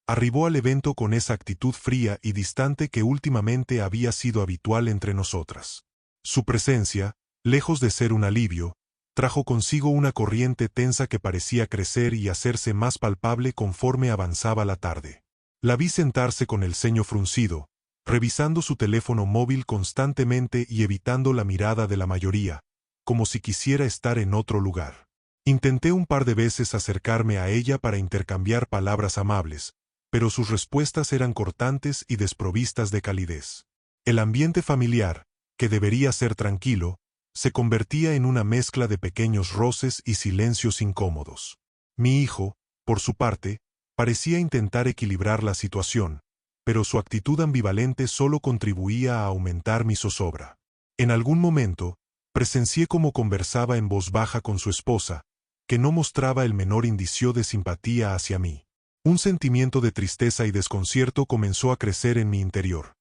arribó al evento con esa actitud fría y distante que últimamente había sido habitual entre nosotras. Su presencia, lejos de ser un alivio, trajo consigo una corriente tensa que parecía crecer y hacerse más palpable conforme avanzaba la tarde. La vi sentarse con el ceño fruncido, revisando su teléfono móvil constantemente y evitando la mirada de la mayoría, como si quisiera estar en otro lugar. Intenté un par de veces acercarme a ella para intercambiar palabras amables, pero sus respuestas eran cortantes y desprovistas de calidez. El ambiente familiar, que debería ser tranquilo, se convertía en una mezcla de pequeños roces y silencios incómodos. Mi hijo, por su parte, parecía intentar equilibrar la situación, pero su actitud ambivalente solo contribuía a aumentar mi zozobra. En algún momento, presencié cómo conversaba en voz baja con su esposa, que no mostraba el menor indicio de simpatía hacia mí. Un sentimiento de tristeza y desconcierto comenzó a crecer en mi interior.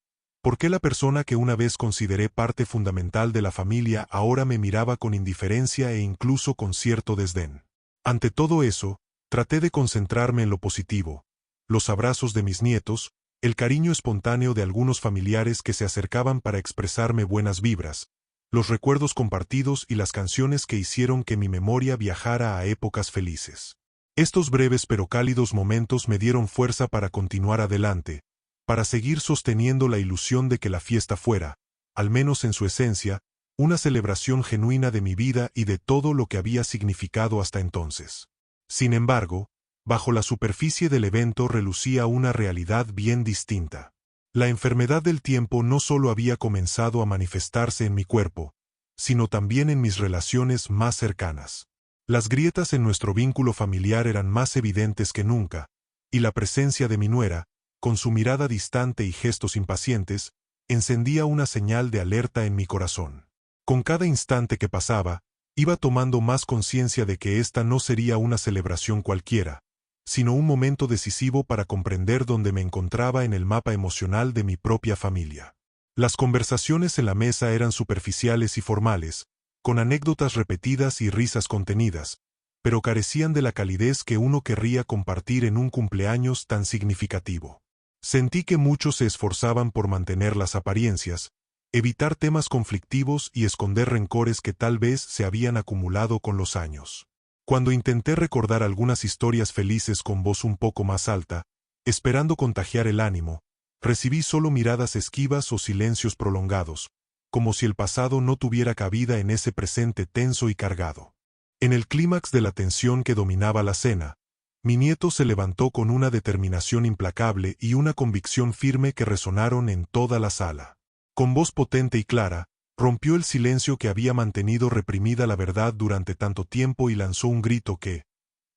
¿Por qué la persona que una vez consideré parte fundamental de la familia ahora me miraba con indiferencia e incluso con cierto desdén? Ante todo eso, traté de concentrarme en lo positivo: los abrazos de mis nietos, el cariño espontáneo de algunos familiares que se acercaban para expresarme buenas vibras, los recuerdos compartidos y las canciones que hicieron que mi memoria viajara a épocas felices. Estos breves pero cálidos momentos me dieron fuerza para continuar adelante, para seguir sosteniendo la ilusión de que la fiesta fuera, al menos en su esencia, una celebración genuina de mi vida y de todo lo que había significado hasta entonces. Sin embargo, bajo la superficie del evento relucía una realidad bien distinta. La enfermedad del tiempo no solo había comenzado a manifestarse en mi cuerpo, sino también en mis relaciones más cercanas. Las grietas en nuestro vínculo familiar eran más evidentes que nunca, y la presencia de mi nuera, con su mirada distante y gestos impacientes, encendía una señal de alerta en mi corazón. Con cada instante que pasaba, iba tomando más conciencia de que esta no sería una celebración cualquiera, sino un momento decisivo para comprender dónde me encontraba en el mapa emocional de mi propia familia. Las conversaciones en la mesa eran superficiales y formales, con anécdotas repetidas y risas contenidas, pero carecían de la calidez que uno querría compartir en un cumpleaños tan significativo. Sentí que muchos se esforzaban por mantener las apariencias, evitar temas conflictivos y esconder rencores que tal vez se habían acumulado con los años. Cuando intenté recordar algunas historias felices con voz un poco más alta, esperando contagiar el ánimo, recibí solo miradas esquivas o silencios prolongados, como si el pasado no tuviera cabida en ese presente tenso y cargado. En el clímax de la tensión que dominaba la cena, mi nieto se levantó con una determinación implacable y una convicción firme que resonaron en toda la sala. Con voz potente y clara, rompió el silencio que había mantenido reprimida la verdad durante tanto tiempo y lanzó un grito que,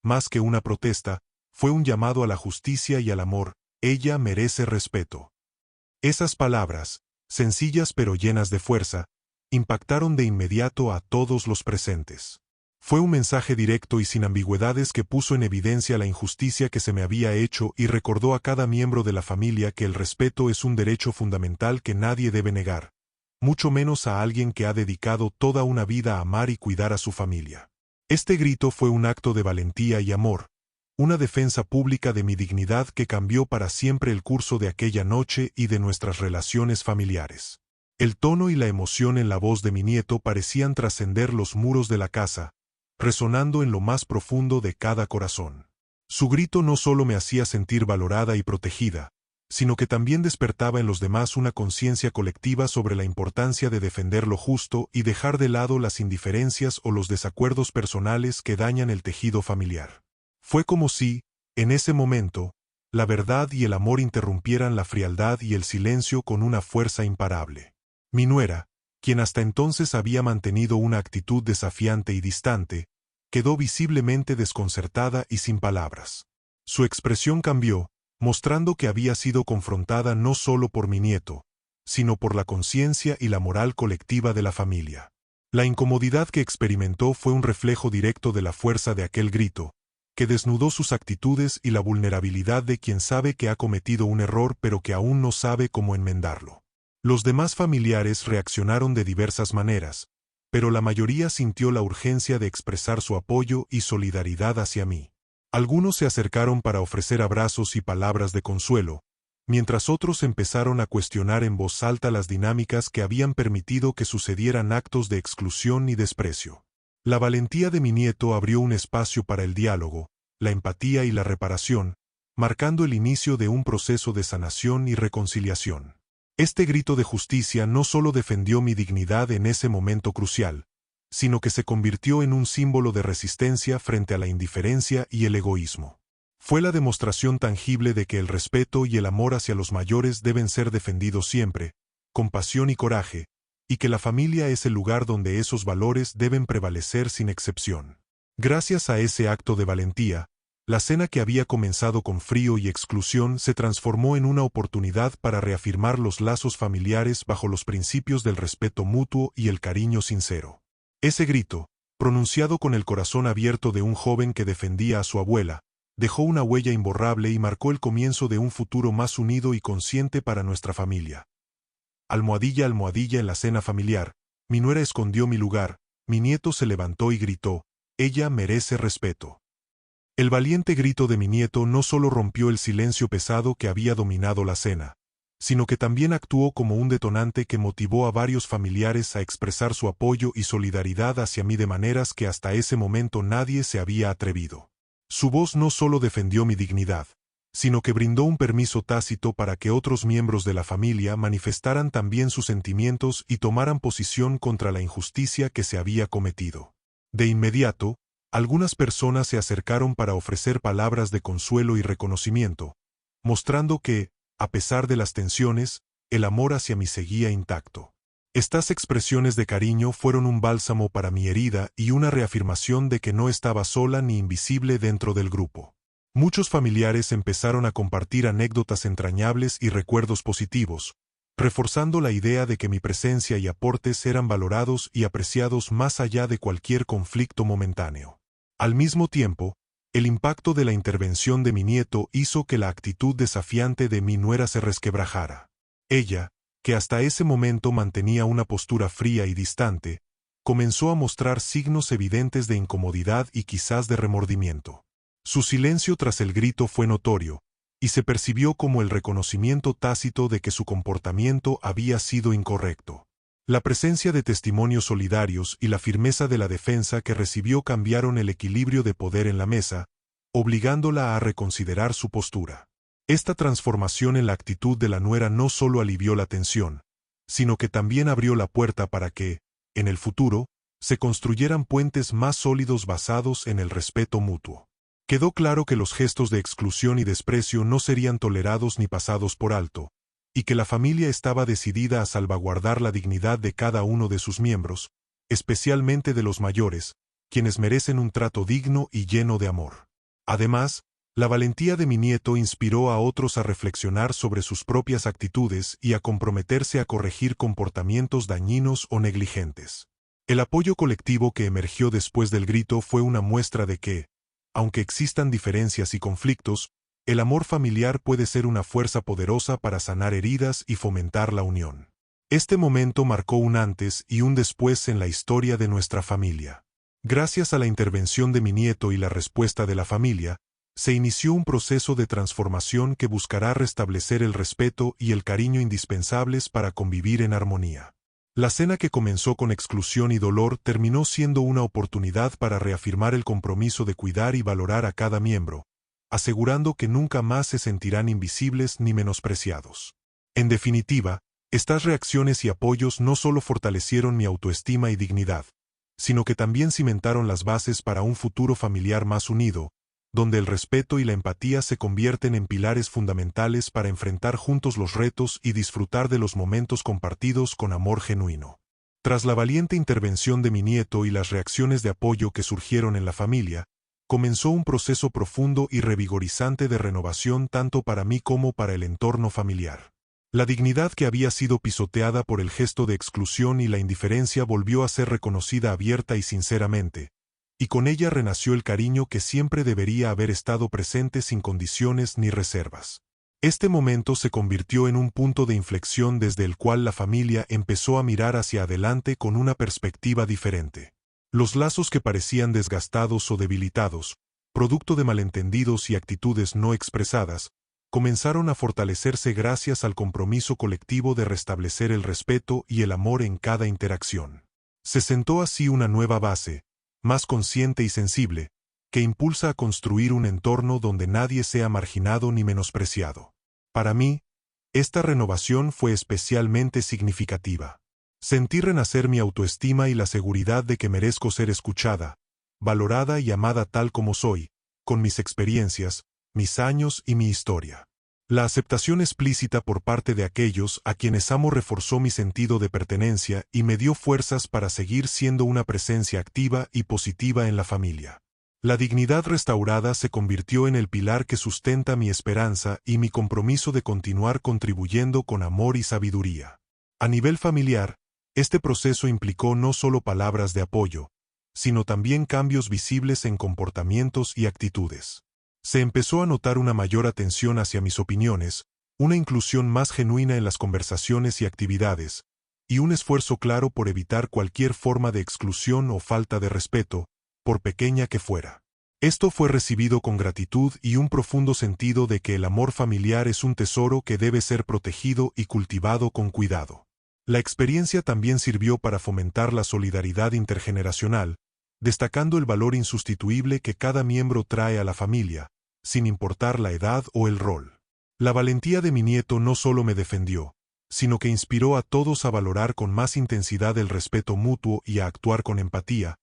más que una protesta, fue un llamado a la justicia y al amor: ella merece respeto. Esas palabras, sencillas pero llenas de fuerza, impactaron de inmediato a todos los presentes. Fue un mensaje directo y sin ambigüedades que puso en evidencia la injusticia que se me había hecho y recordó a cada miembro de la familia que el respeto es un derecho fundamental que nadie debe negar, mucho menos a alguien que ha dedicado toda una vida a amar y cuidar a su familia. Este grito fue un acto de valentía y amor, una defensa pública de mi dignidad que cambió para siempre el curso de aquella noche y de nuestras relaciones familiares. El tono y la emoción en la voz de mi nieto parecían trascender los muros de la casa, resonando en lo más profundo de cada corazón. Su grito no solo me hacía sentir valorada y protegida, sino que también despertaba en los demás una conciencia colectiva sobre la importancia de defender lo justo y dejar de lado las indiferencias o los desacuerdos personales que dañan el tejido familiar. Fue como si, en ese momento, la verdad y el amor interrumpieran la frialdad y el silencio con una fuerza imparable. Mi nuera, quien hasta entonces había mantenido una actitud desafiante y distante, quedó visiblemente desconcertada y sin palabras. Su expresión cambió, mostrando que había sido confrontada no solo por mi nieto, sino por la conciencia y la moral colectiva de la familia. La incomodidad que experimentó fue un reflejo directo de la fuerza de aquel grito, que desnudó sus actitudes y la vulnerabilidad de quien sabe que ha cometido un error pero que aún no sabe cómo enmendarlo. Los demás familiares reaccionaron de diversas maneras, pero la mayoría sintió la urgencia de expresar su apoyo y solidaridad hacia mí. Algunos se acercaron para ofrecer abrazos y palabras de consuelo, mientras otros empezaron a cuestionar en voz alta las dinámicas que habían permitido que sucedieran actos de exclusión y desprecio. La valentía de mi nieto abrió un espacio para el diálogo, la empatía y la reparación, marcando el inicio de un proceso de sanación y reconciliación. Este grito de justicia no solo defendió mi dignidad en ese momento crucial, sino que se convirtió en un símbolo de resistencia frente a la indiferencia y el egoísmo. Fue la demostración tangible de que el respeto y el amor hacia los mayores deben ser defendidos siempre, con pasión y coraje, y que la familia es el lugar donde esos valores deben prevalecer sin excepción. Gracias a ese acto de valentía, la cena que había comenzado con frío y exclusión se transformó en una oportunidad para reafirmar los lazos familiares bajo los principios del respeto mutuo y el cariño sincero. Ese grito, pronunciado con el corazón abierto de un joven que defendía a su abuela, dejó una huella imborrable y marcó el comienzo de un futuro más unido y consciente para nuestra familia. Almohadilla, almohadilla en la cena familiar, mi nuera escondió mi lugar, mi nieto se levantó y gritó, ella merece respeto. El valiente grito de mi nieto no solo rompió el silencio pesado que había dominado la cena, sino que también actuó como un detonante que motivó a varios familiares a expresar su apoyo y solidaridad hacia mí de maneras que hasta ese momento nadie se había atrevido. Su voz no solo defendió mi dignidad, sino que brindó un permiso tácito para que otros miembros de la familia manifestaran también sus sentimientos y tomaran posición contra la injusticia que se había cometido. De inmediato, algunas personas se acercaron para ofrecer palabras de consuelo y reconocimiento, mostrando que, a pesar de las tensiones, el amor hacia mí seguía intacto. Estas expresiones de cariño fueron un bálsamo para mi herida y una reafirmación de que no estaba sola ni invisible dentro del grupo. Muchos familiares empezaron a compartir anécdotas entrañables y recuerdos positivos, reforzando la idea de que mi presencia y aportes eran valorados y apreciados más allá de cualquier conflicto momentáneo. Al mismo tiempo, el impacto de la intervención de mi nieto hizo que la actitud desafiante de mi nuera se resquebrajara. Ella, que hasta ese momento mantenía una postura fría y distante, comenzó a mostrar signos evidentes de incomodidad y quizás de remordimiento. Su silencio tras el grito fue notorio, y se percibió como el reconocimiento tácito de que su comportamiento había sido incorrecto. La presencia de testimonios solidarios y la firmeza de la defensa que recibió cambiaron el equilibrio de poder en la mesa, obligándola a reconsiderar su postura. Esta transformación en la actitud de la nuera no solo alivió la tensión, sino que también abrió la puerta para que, en el futuro, se construyeran puentes más sólidos basados en el respeto mutuo. Quedó claro que los gestos de exclusión y desprecio no serían tolerados ni pasados por alto, y que la familia estaba decidida a salvaguardar la dignidad de cada uno de sus miembros, especialmente de los mayores, quienes merecen un trato digno y lleno de amor. Además, la valentía de mi nieto inspiró a otros a reflexionar sobre sus propias actitudes y a comprometerse a corregir comportamientos dañinos o negligentes. El apoyo colectivo que emergió después del grito fue una muestra de que, aunque existan diferencias y conflictos, el amor familiar puede ser una fuerza poderosa para sanar heridas y fomentar la unión. Este momento marcó un antes y un después en la historia de nuestra familia. Gracias a la intervención de mi nieto y la respuesta de la familia, se inició un proceso de transformación que buscará restablecer el respeto y el cariño indispensables para convivir en armonía. La cena que comenzó con exclusión y dolor terminó siendo una oportunidad para reafirmar el compromiso de cuidar y valorar a cada miembro, asegurando que nunca más se sentirán invisibles ni menospreciados. En definitiva, estas reacciones y apoyos no solo fortalecieron mi autoestima y dignidad, sino que también cimentaron las bases para un futuro familiar más unido, donde el respeto y la empatía se convierten en pilares fundamentales para enfrentar juntos los retos y disfrutar de los momentos compartidos con amor genuino. Tras la valiente intervención de mi nieto y las reacciones de apoyo que surgieron en la familia, comenzó un proceso profundo y revigorizante de renovación tanto para mí como para el entorno familiar. La dignidad que había sido pisoteada por el gesto de exclusión y la indiferencia volvió a ser reconocida abierta y sinceramente, y con ella renació el cariño que siempre debería haber estado presente sin condiciones ni reservas. Este momento se convirtió en un punto de inflexión desde el cual la familia empezó a mirar hacia adelante con una perspectiva diferente. Los lazos que parecían desgastados o debilitados, producto de malentendidos y actitudes no expresadas, comenzaron a fortalecerse gracias al compromiso colectivo de restablecer el respeto y el amor en cada interacción. Se sentó así una nueva base, más consciente y sensible, que impulsa a construir un entorno donde nadie sea marginado ni menospreciado. Para mí, esta renovación fue especialmente significativa. Sentí renacer mi autoestima y la seguridad de que merezco ser escuchada, valorada y amada tal como soy, con mis experiencias, mis años y mi historia. La aceptación explícita por parte de aquellos a quienes amo reforzó mi sentido de pertenencia y me dio fuerzas para seguir siendo una presencia activa y positiva en la familia. La dignidad restaurada se convirtió en el pilar que sustenta mi esperanza y mi compromiso de continuar contribuyendo con amor y sabiduría. A nivel familiar, este proceso implicó no solo palabras de apoyo, sino también cambios visibles en comportamientos y actitudes. Se empezó a notar una mayor atención hacia mis opiniones, una inclusión más genuina en las conversaciones y actividades, y un esfuerzo claro por evitar cualquier forma de exclusión o falta de respeto, por pequeña que fuera. Esto fue recibido con gratitud y un profundo sentido de que el amor familiar es un tesoro que debe ser protegido y cultivado con cuidado. La experiencia también sirvió para fomentar la solidaridad intergeneracional, destacando el valor insustituible que cada miembro trae a la familia, sin importar la edad o el rol. La valentía de mi nieto no solo me defendió, sino que inspiró a todos a valorar con más intensidad el respeto mutuo y a actuar con empatía,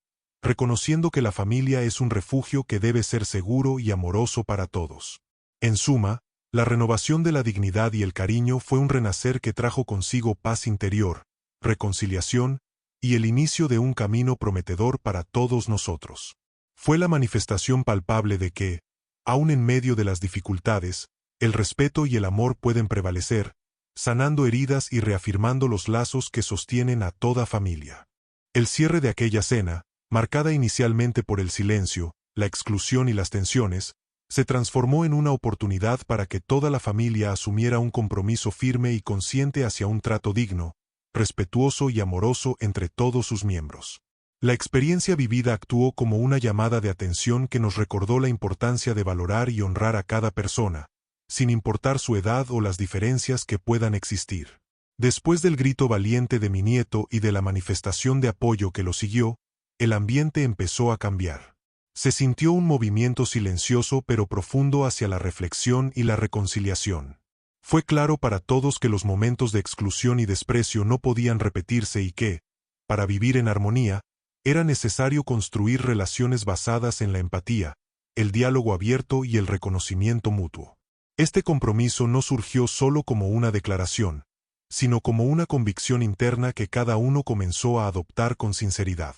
reconociendo que la familia es un refugio que debe ser seguro y amoroso para todos. En suma, la renovación de la dignidad y el cariño fue un renacer que trajo consigo paz interior, reconciliación y el inicio de un camino prometedor para todos nosotros. Fue la manifestación palpable de que, aun en medio de las dificultades, el respeto y el amor pueden prevalecer, sanando heridas y reafirmando los lazos que sostienen a toda familia. El cierre de aquella cena, marcada inicialmente por el silencio, la exclusión y las tensiones, se transformó en una oportunidad para que toda la familia asumiera un compromiso firme y consciente hacia un trato digno, respetuoso y amoroso entre todos sus miembros. La experiencia vivida actuó como una llamada de atención que nos recordó la importancia de valorar y honrar a cada persona, sin importar su edad o las diferencias que puedan existir. Después del grito valiente de mi nieto y de la manifestación de apoyo que lo siguió, el ambiente empezó a cambiar. Se sintió un movimiento silencioso pero profundo hacia la reflexión y la reconciliación. Fue claro para todos que los momentos de exclusión y desprecio no podían repetirse y que, para vivir en armonía, era necesario construir relaciones basadas en la empatía, el diálogo abierto y el reconocimiento mutuo. Este compromiso no surgió solo como una declaración, sino como una convicción interna que cada uno comenzó a adoptar con sinceridad.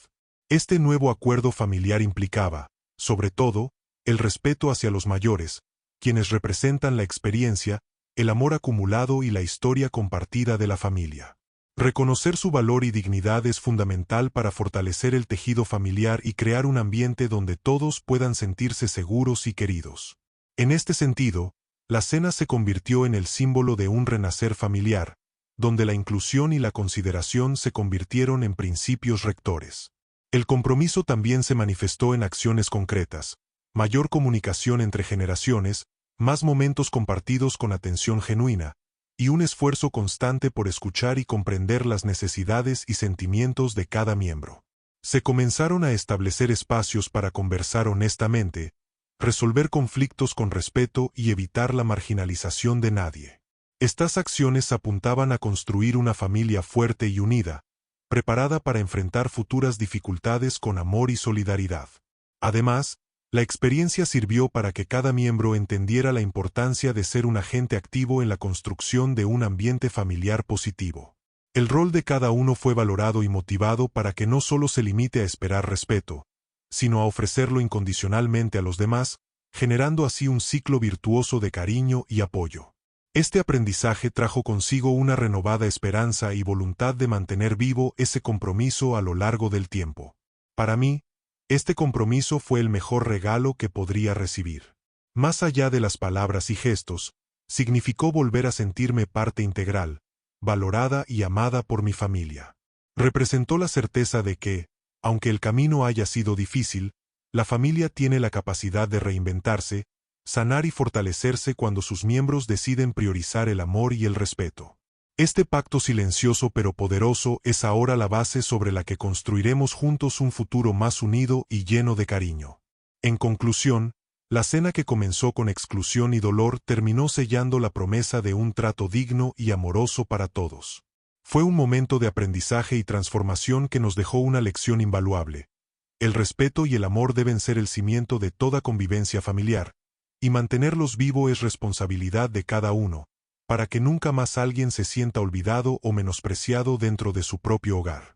Este nuevo acuerdo familiar implicaba, sobre todo, el respeto hacia los mayores, quienes representan la experiencia, el amor acumulado y la historia compartida de la familia. Reconocer su valor y dignidad es fundamental para fortalecer el tejido familiar y crear un ambiente donde todos puedan sentirse seguros y queridos. En este sentido, la cena se convirtió en el símbolo de un renacer familiar, donde la inclusión y la consideración se convirtieron en principios rectores. El compromiso también se manifestó en acciones concretas, mayor comunicación entre generaciones, más momentos compartidos con atención genuina, y un esfuerzo constante por escuchar y comprender las necesidades y sentimientos de cada miembro. Se comenzaron a establecer espacios para conversar honestamente, resolver conflictos con respeto y evitar la marginalización de nadie. Estas acciones apuntaban a construir una familia fuerte y unida, preparada para enfrentar futuras dificultades con amor y solidaridad. Además, la experiencia sirvió para que cada miembro entendiera la importancia de ser un agente activo en la construcción de un ambiente familiar positivo. El rol de cada uno fue valorado y motivado para que no solo se limite a esperar respeto, sino a ofrecerlo incondicionalmente a los demás, generando así un ciclo virtuoso de cariño y apoyo. Este aprendizaje trajo consigo una renovada esperanza y voluntad de mantener vivo ese compromiso a lo largo del tiempo. Para mí, este compromiso fue el mejor regalo que podría recibir. Más allá de las palabras y gestos, significó volver a sentirme parte integral, valorada y amada por mi familia. Representó la certeza de que, aunque el camino haya sido difícil, la familia tiene la capacidad de reinventarse, sanar y fortalecerse cuando sus miembros deciden priorizar el amor y el respeto. Este pacto silencioso pero poderoso es ahora la base sobre la que construiremos juntos un futuro más unido y lleno de cariño. En conclusión, la cena que comenzó con exclusión y dolor terminó sellando la promesa de un trato digno y amoroso para todos. Fue un momento de aprendizaje y transformación que nos dejó una lección invaluable. El respeto y el amor deben ser el cimiento de toda convivencia familiar, y mantenerlos vivos es responsabilidad de cada uno, para que nunca más alguien se sienta olvidado o menospreciado dentro de su propio hogar.